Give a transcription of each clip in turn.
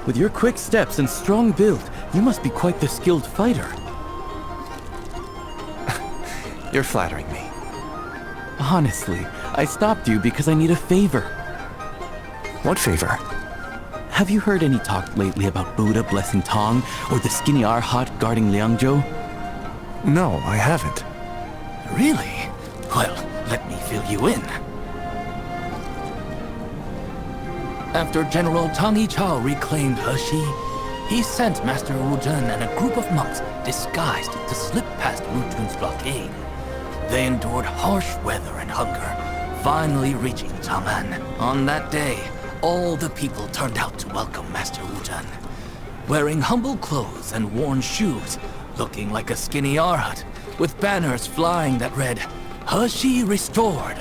With your quick steps and strong build, you must be quite the skilled fighter. You're flattering me. Honestly, I stopped you because I need a favor. What favor? Have you heard any talk lately about Buddha blessing Tong, or the skinny Arhat guarding Liangzhou? No, I haven't. Really? Well, let me fill you in. After General Tang Yichao reclaimed Hexi, he sent Master Wu Zhen and a group of monks disguised to slip past Wu Tun's blockade. They endured harsh weather and hunger, finally reaching Chang'an. On that day, all the people turned out to welcome Master Wu Zhen, wearing humble clothes and worn shoes, looking like a skinny Arhat, with banners flying that read, "Hexi restored."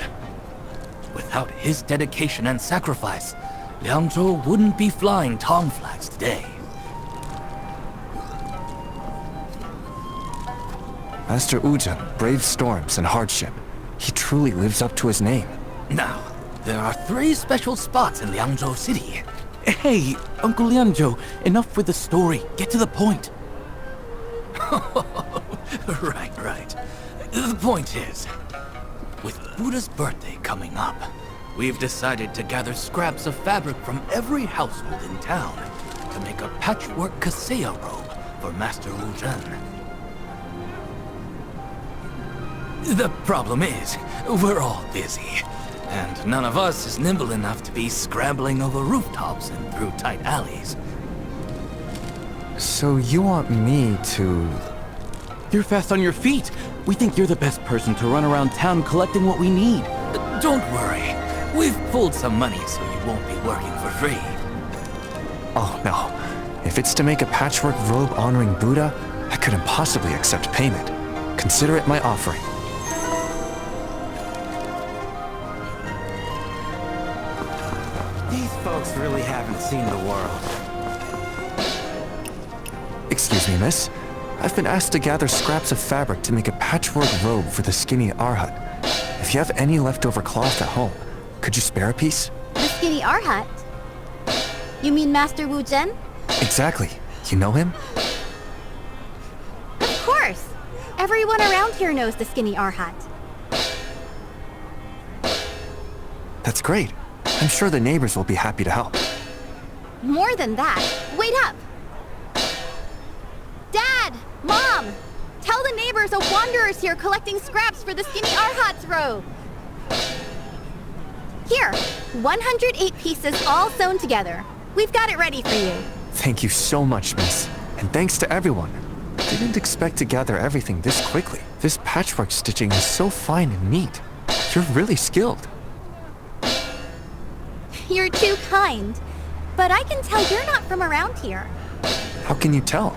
Without his dedication and sacrifice, Liangzhou wouldn't be flying Tong flags today. Master Wu Zhen braved storms and hardship. He truly lives up to his name. Now, there are 3 special spots in Liangzhou City. Hey, Uncle Liangzhou, enough with the story. Get to the point. Right. The point is, with Buddha's birthday coming up, we've decided to gather scraps of fabric from every household in town to make a patchwork kasea robe for Master Wu Zhen. The problem is, we're all busy, and none of us is nimble enough to be scrambling over rooftops and through tight alleys. So you want me to... You're fast on your feet. We think you're the best person to run around town collecting what we need. Don't worry. We've pulled some money so you won't be working for free. Oh no. If it's to make a patchwork robe honoring Buddha, I couldn't possibly accept payment. Consider it my offering. These folks really haven't seen the world. Excuse me, miss. I've been asked to gather scraps of fabric to make a patchwork robe for the skinny Arhat. If you have any leftover cloth at home, could you spare a piece? The skinny Arhat? You mean Master Wu Zhen? Exactly. You know him? Of course! Everyone around here knows the skinny Arhat. That's great. I'm sure the neighbors will be happy to help. More than that, wait up! Dad! Mom! Tell the neighbors a wanderer's here collecting scraps for the skinny Arhat's robe! Here, 108 pieces all sewn together. We've got it ready for you. Thank you so much, miss. And thanks to everyone. Didn't expect to gather everything this quickly. This patchwork stitching is so fine and neat. You're really skilled. You're too kind. But I can tell you're not from around here. How can you tell?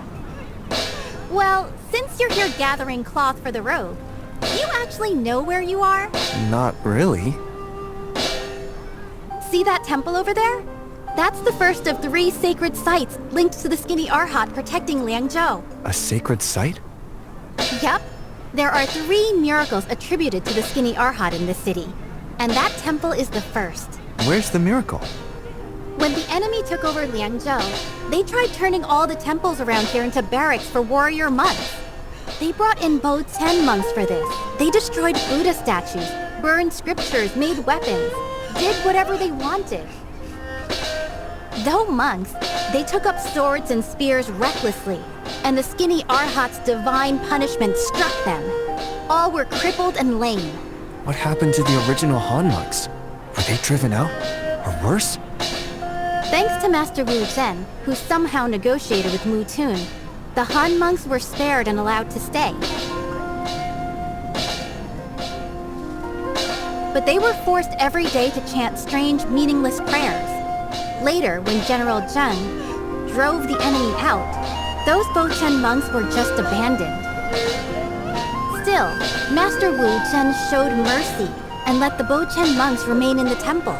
Well, since you're here gathering cloth for the robe, do you actually know where you are? Not really. See that temple over there? That's the first of 3 sacred sites linked to the skinny Arhat protecting Liangzhou. A sacred site? Yep. There are 3 miracles attributed to the skinny Arhat in this city. And that temple is the first. Where's the miracle? When the enemy took over Liangzhou, they tried turning all the temples around here into barracks for warrior monks. They brought in Bo-10 monks for this. They destroyed Buddha statues, burned scriptures, made weapons, did whatever they wanted. Though monks, they took up swords and spears recklessly, and the skinny Arhat's divine punishment struck them. All were crippled and lame. What happened to the original Han monks? Were they driven out? Or worse? Thanks to Master Wu Zhen, who somehow negotiated with Mu Tun, the Han monks were spared and allowed to stay. But they were forced every day to chant strange, meaningless prayers. Later, when General Zheng drove the enemy out, those Bo-10 monks were just abandoned. Still, Master Wu Zhen showed mercy and let the Bo-10 monks remain in the temple.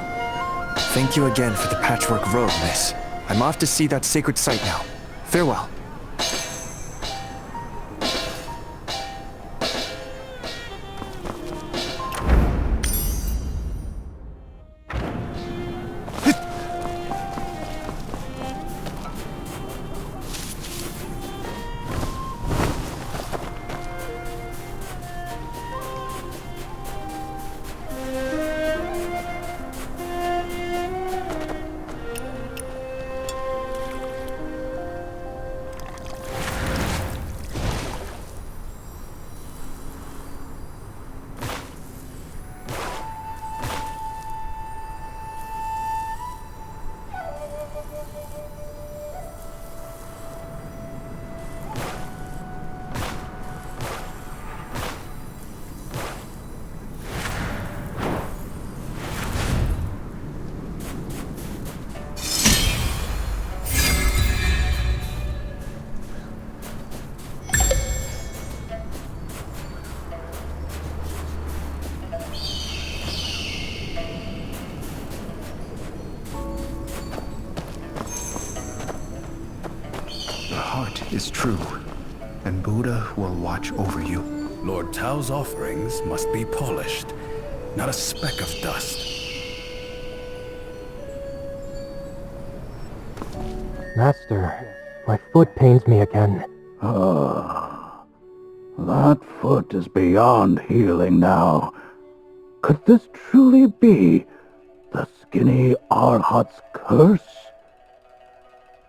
Thank you again for the patchwork robe, miss. I'm off to see that sacred site now. Farewell. is true, and Buddha will watch over you. Lord Tao's offerings must be polished, not a speck of dust. Master, my foot pains me again. That foot is beyond healing now. Could this truly be the skinny Arhat's curse?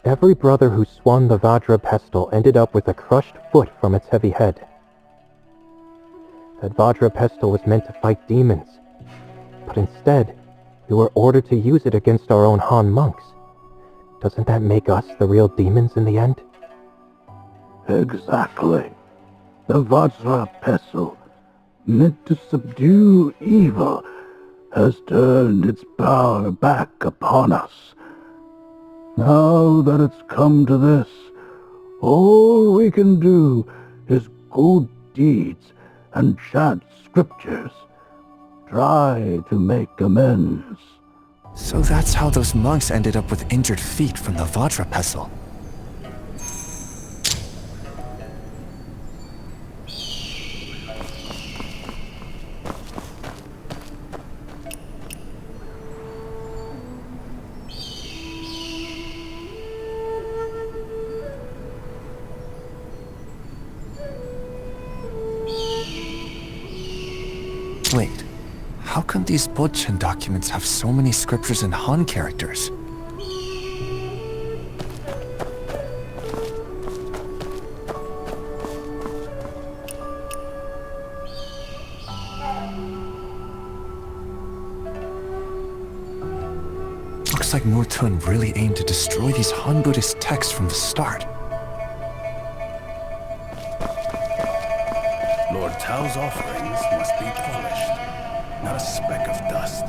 Every brother who swung the Vajra pestle ended up with a crushed foot from its heavy head. That Vajra pestle was meant to fight demons, but instead, we were ordered to use it against our own Han monks. Doesn't that make us the real demons in the end? Exactly. The Vajra pestle, meant to subdue evil, has turned its power back upon us. Now that it's come to this, all we can do is good deeds and chant scriptures. Try to make amends. So that's how those monks ended up with injured feet from the Vajra pestle. Wait, how come these Bodchen documents have so many scriptures and Han characters? Looks like Mutun really aimed to destroy these Han Buddhist texts from the start. Lord Tao's offerings must be polished, not a speck of dust.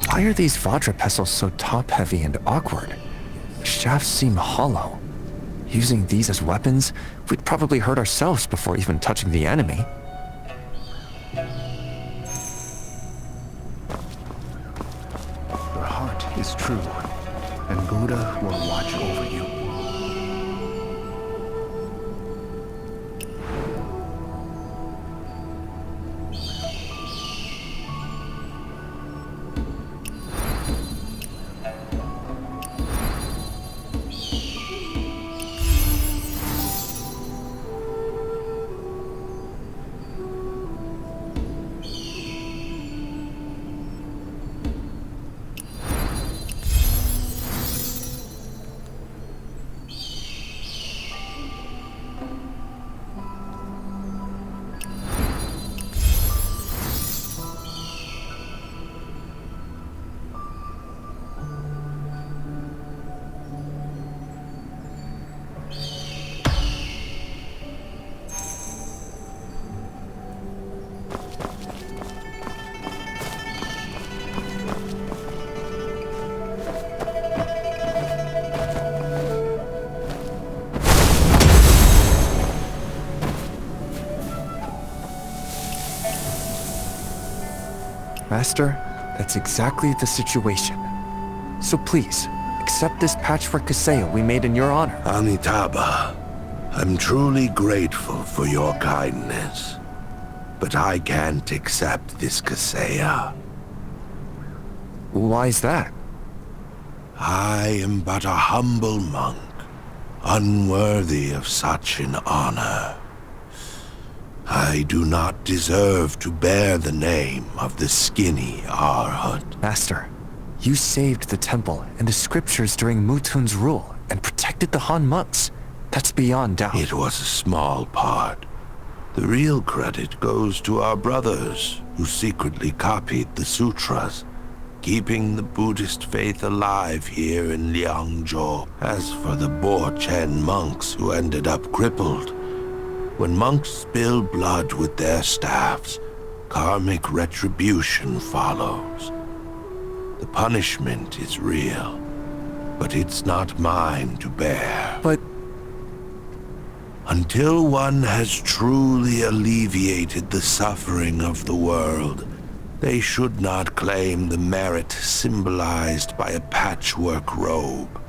Why are these Vajra pestles so top-heavy and awkward? The shafts seem hollow. Using these as weapons, we'd probably hurt ourselves before even touching the enemy. Your heart is true, and Buddha will watch over you. Master, that's exactly the situation. So please, accept this patchwork kaseo we made in your honor. Amitabha, I'm truly grateful for your kindness, but I can't accept this kaseo. Why is that? I am but a humble monk, unworthy of such an honor. I do not deserve to bear the name of the skinny Arhat. Master, you saved the temple and the scriptures during Mutun's rule and protected the Han monks. That's beyond doubt. It was a small part. The real credit goes to our brothers who secretly copied the sutras, keeping the Buddhist faith alive here in Liangzhou. As for the Bodchen monks who ended up crippled, when monks spill blood with their staffs, karmic retribution follows. The punishment is real, but it's not mine to bear. But until one has truly alleviated the suffering of the world, they should not claim the merit symbolized by a patchwork robe.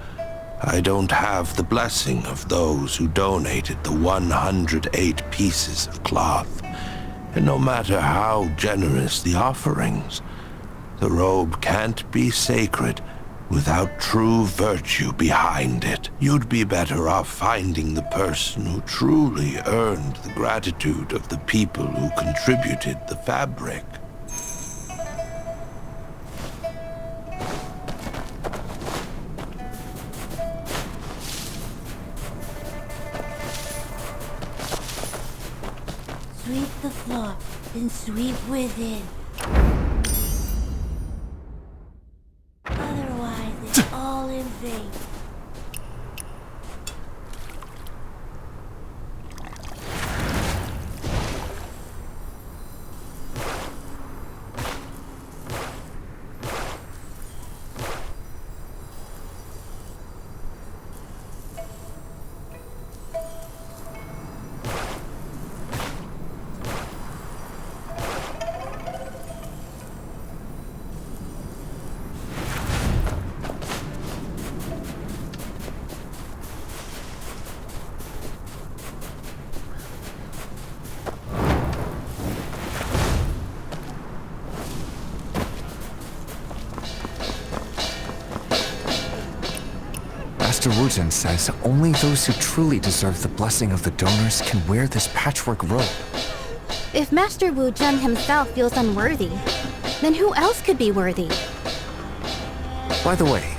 I don't have the blessing of those who donated the 108 pieces of cloth. And no matter how generous the offerings, the robe can't be sacred without true virtue behind it. You'd be better off finding the person who truly earned the gratitude of the people who contributed the fabric. Sweep the floor, then sweep within. Otherwise, it's all in vain. Master Wuzhen says only those who truly deserve the blessing of the donors can wear this patchwork robe. If Master Wu Zhen himself feels unworthy, then who else could be worthy? By the way,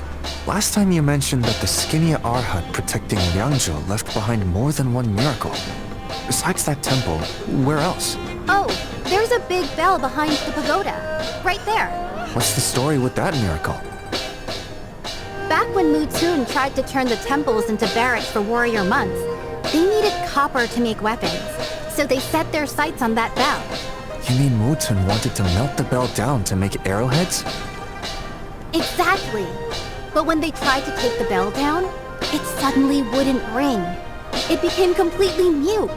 last time you mentioned that the skinny Arhat protecting Liangzhou left behind more than one miracle. Besides that temple, where else? Oh, there's a big bell behind the pagoda. Right there. What's the story with that miracle? Back when Mu Tun tried to turn the temples into barracks for warrior monks, they needed copper to make weapons, so they set their sights on that bell. You mean Mu Tun wanted to melt the bell down to make arrowheads? Exactly. But when they tried to take the bell down, it suddenly wouldn't ring. It became completely mute.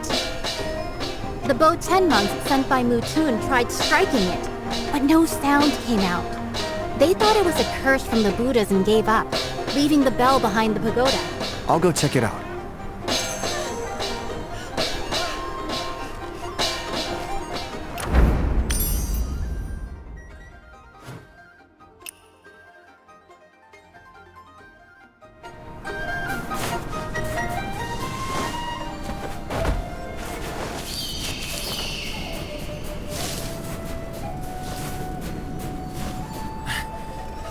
The Bo 10 monks sent by Mu Tun tried striking it, but no sound came out. They thought it was a curse from the Buddhas and gave up, leaving the bell behind the pagoda. I'll go check it out.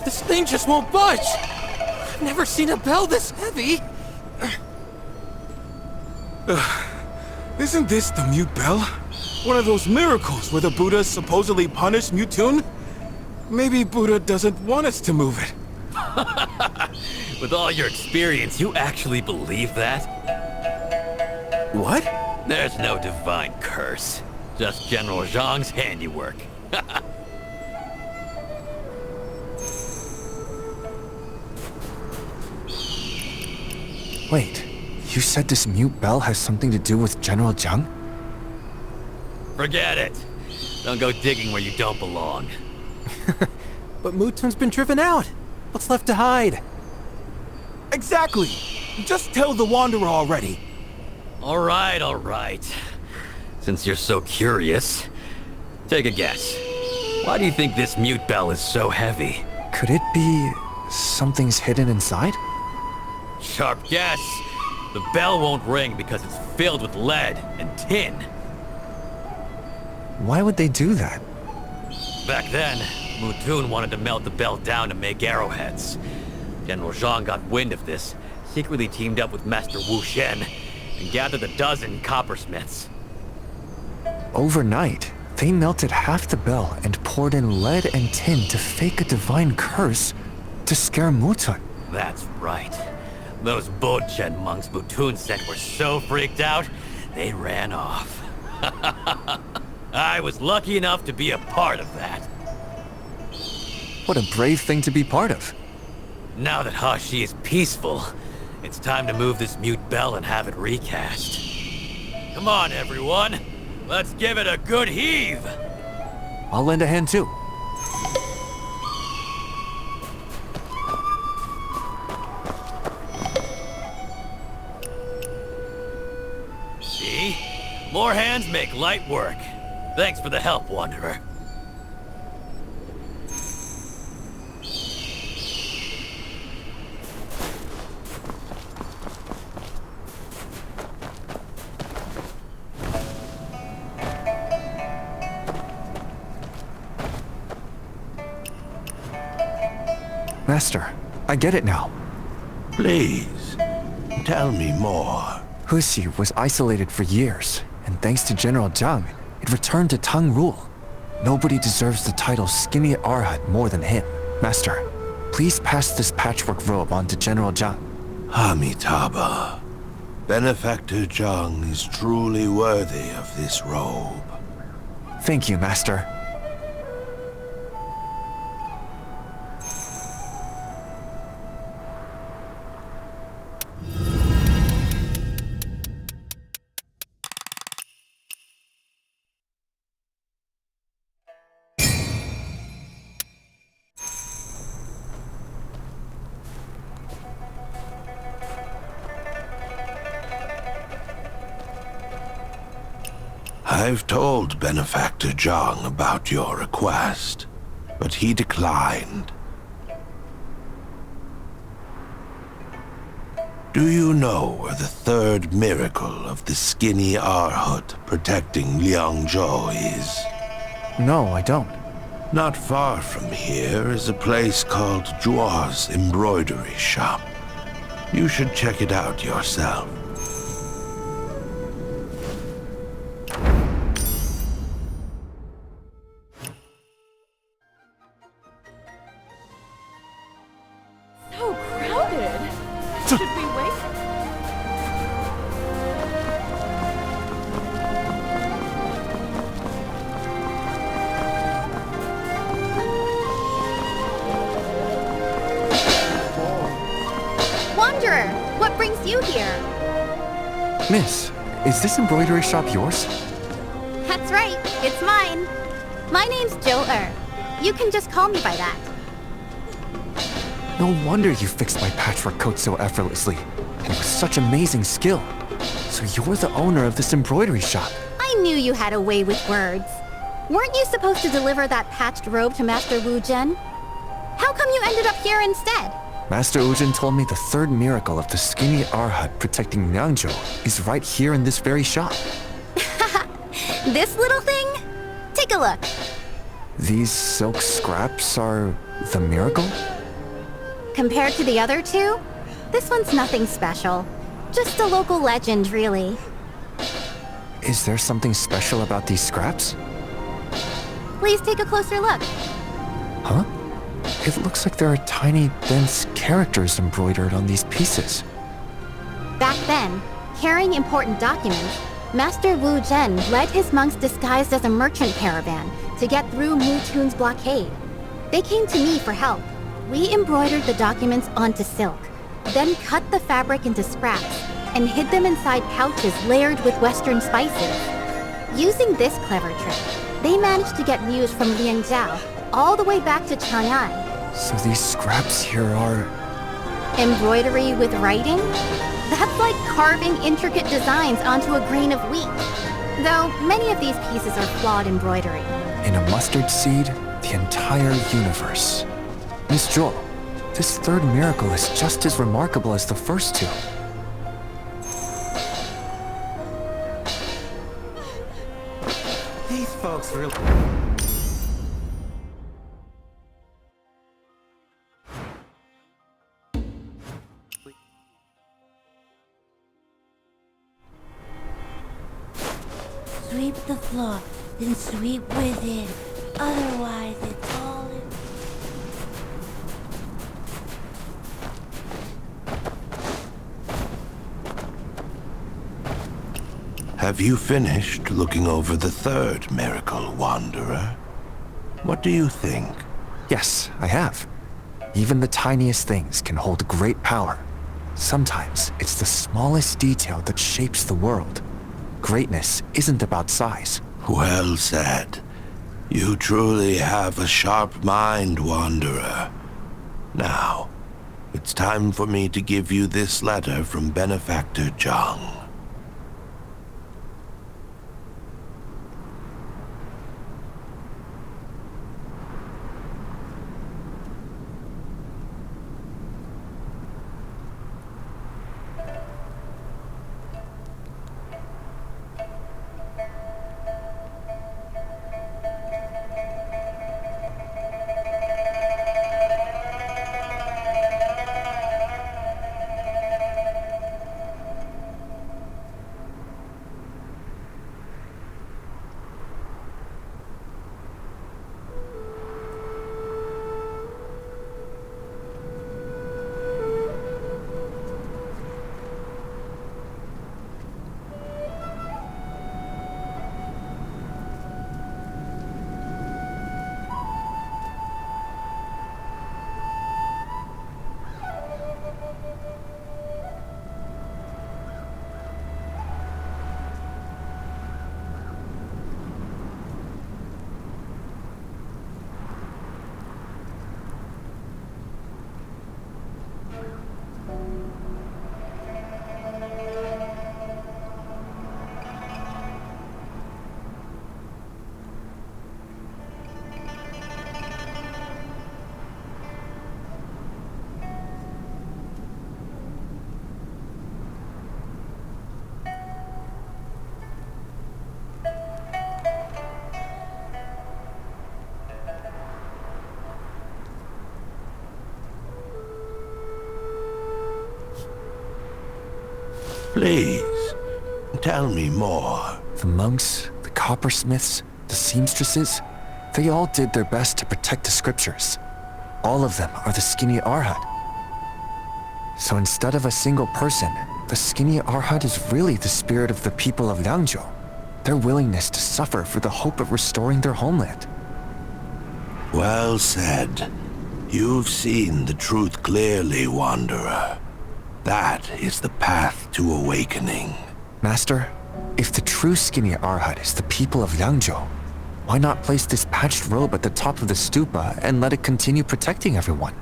This thing just won't budge! I've never seen a bell this heavy! Isn't this the mute bell? One of those miracles where the Buddha supposedly punished Mutun? Maybe Buddha doesn't want us to move it. With all your experience, you actually believe that? What? There's no divine curse. Just General Zhang's handiwork. Wait, you said this mute bell has something to do with General Zhang? Forget it. Don't go digging where you don't belong. But Mutun's been driven out. What's left to hide? Exactly! Just tell the Wanderer already. All right. Since you're so curious, take a guess. Why do you think this mute bell is so heavy? Could it be something's hidden inside? Sharp guess. The bell won't ring because it's filled with lead and tin. Why would they do that? Back then, Mutun wanted to melt the bell down to make arrowheads. General Zhang got wind of this, secretly teamed up with Master Wu Shen, and gathered a dozen coppersmiths. Overnight, they melted half the bell and poured in lead and tin to fake a divine curse to scare Mutun. That's right. Those Bochen monks Mutun sent were so freaked out, they ran off. I was lucky enough to be a part of that. What a brave thing to be part of. Now that Hashi is peaceful, it's time to move this mute bell and have it recast. Come on, everyone. Let's give it a good heave. I'll lend a hand too. More hands make light work. Thanks for the help, Wanderer. Master, I get it now. Please, tell me more. Wuxia was isolated for years, and thanks to General Zhang, it returned to Tang rule. Nobody deserves the title Skinny Arhat more than him. Master, please pass this patchwork robe on to General Zhang. Amitabha. Benefactor Zhang is truly worthy of this robe. Thank you, Master. I've told Benefactor Zhang about your request, but he declined. Do you know where the third miracle of the Skinny Arhut protecting Liangzhou is? No, I don't. Not far from here is a place called Zhuo's Embroidery Shop. You should check it out yourself. So crowded. Should we wait? Wanderer, what brings you here? Miss, is this embroidery shop yours? That's right, it's mine. My name's Jo-er. You can just call me by that. No wonder you fixed my patchwork coat so effortlessly, and with such amazing skill. So you're the owner of this embroidery shop. I knew you had a way with words. Weren't you supposed to deliver that patched robe to Master Wu Zhen? How come you ended up here instead? Master Ujin told me the third miracle of the Skinny Arhat protecting Liangzhou is right here in this very shop. This little thing? Take a look. These silk scraps are the miracle? Compared to the other two, this one's nothing special. Just a local legend, really. Is there something special about these scraps? Please take a closer look. Huh? It looks like there are tiny, dense characters embroidered on these pieces. Back then, carrying important documents, Master Wu Zhen led his monks disguised as a merchant caravan to get through Mutun's blockade. They came to me for help. We embroidered the documents onto silk, then cut the fabric into scraps, and hid them inside pouches layered with Western spices. Using this clever trick, they managed to get news from Liangzhou all the way back to Chang'an. So these scraps here are... Embroidery with writing? That's like carving intricate designs onto a grain of wheat. Though many of these pieces are flawed embroidery. In a mustard seed, the entire universe. Miss Zhou, this third miracle is just as remarkable as the first two. These folks really... Sweep the floor, then sweep with it. Otherwise, it's all in... Have you finished looking over the third miracle, Wanderer? What do you think? Yes, I have. Even the tiniest things can hold great power. Sometimes it's the smallest detail that shapes the world. Greatness isn't about size. Well said. You truly have a sharp mind, Wanderer. Now, it's time for me to give you this letter from Benefactor Zhang. Please, tell me more. The monks, the coppersmiths, the seamstresses, they all did their best to protect the scriptures. All of them are the Skinny Arhat. So instead of a single person, the Skinny Arhat is really the spirit of the people of Liangzhou. Their willingness to suffer for the hope of restoring their homeland. Well said. You've seen the truth clearly, Wanderer. That is the path to awakening. Master, if the true Skinny Arhat is the people of Liangzhou, why not place this patched robe at the top of the stupa and let it continue protecting everyone?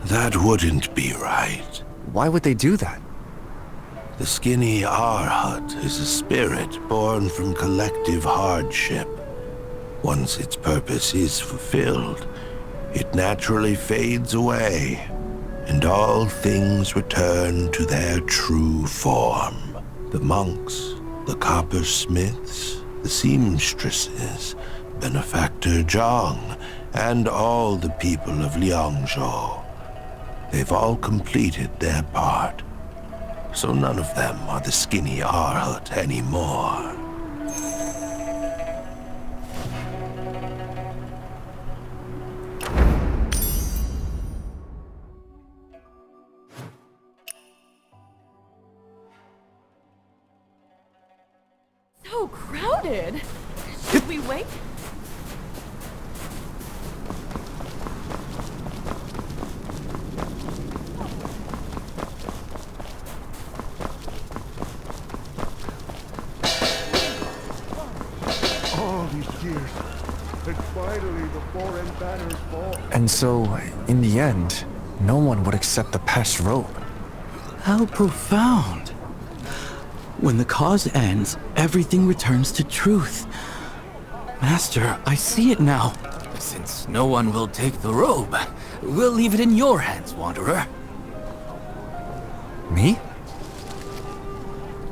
That wouldn't be right. Why would they do that? The Skinny Arhat is a spirit born from collective hardship. Once its purpose is fulfilled, it naturally fades away, and all things return to their true form. The monks, the coppersmiths, the seamstresses, Benefactor Zhang, and all the people of Liangzhou. They've all completed their part, so none of them are the Skinny Arhat anymore. So crowded. Should we wait? All these years, and finally the foreign banners fall. And so, in the end, no one would accept the patched robe. How profound. When the cause ends, everything returns to truth. Master, I see it now. Since no one will take the robe, we'll leave it in your hands, Wanderer. Me?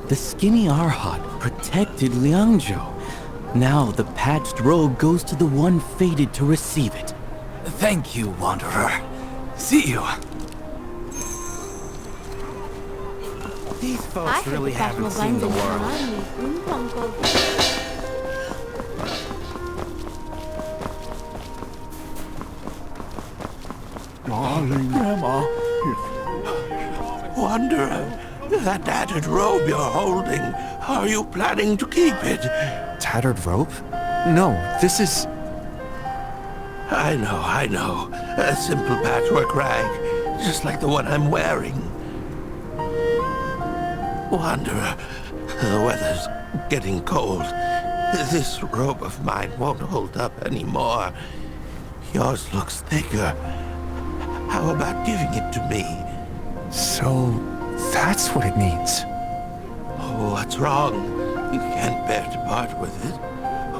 The Skinny Arhat protected Liangzhou. Now the patched robe goes to the one fated to receive it. Thank you, Wanderer. See you. These folks really haven't seen the world. Darling Grandma. Wanderer, that tattered robe you're holding, are you planning to keep it? Tattered robe? No, this is... I know. A simple patchwork rag, just like the one I'm wearing. Wanderer, the weather's getting cold. This robe of mine won't hold up anymore. Yours looks thicker. How about giving it to me? So, that's what it means. Oh, what's wrong? You can't bear to part with it.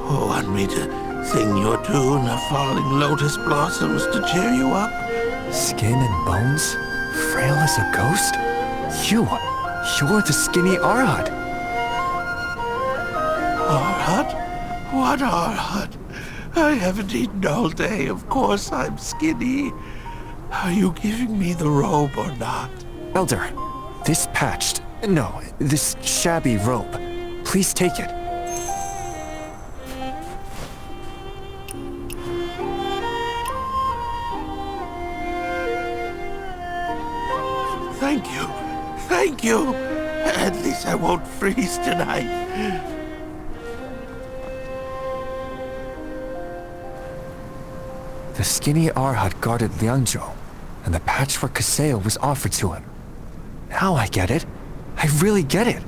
Oh, want me to sing your tune of falling lotus blossoms to cheer you up? Skin and bones? Frail as a ghost? You're the Skinny Arhat. Arhat? What Arhat? I haven't eaten all day. Of course I'm skinny. Are you giving me the robe or not? Elder, this this shabby robe. Please take it. Thank you. At least I won't freeze tonight. The Skinny Arhat guarded Liangzhou, and the patchwork Kaseo was offered to him. Now I get it. I really get it.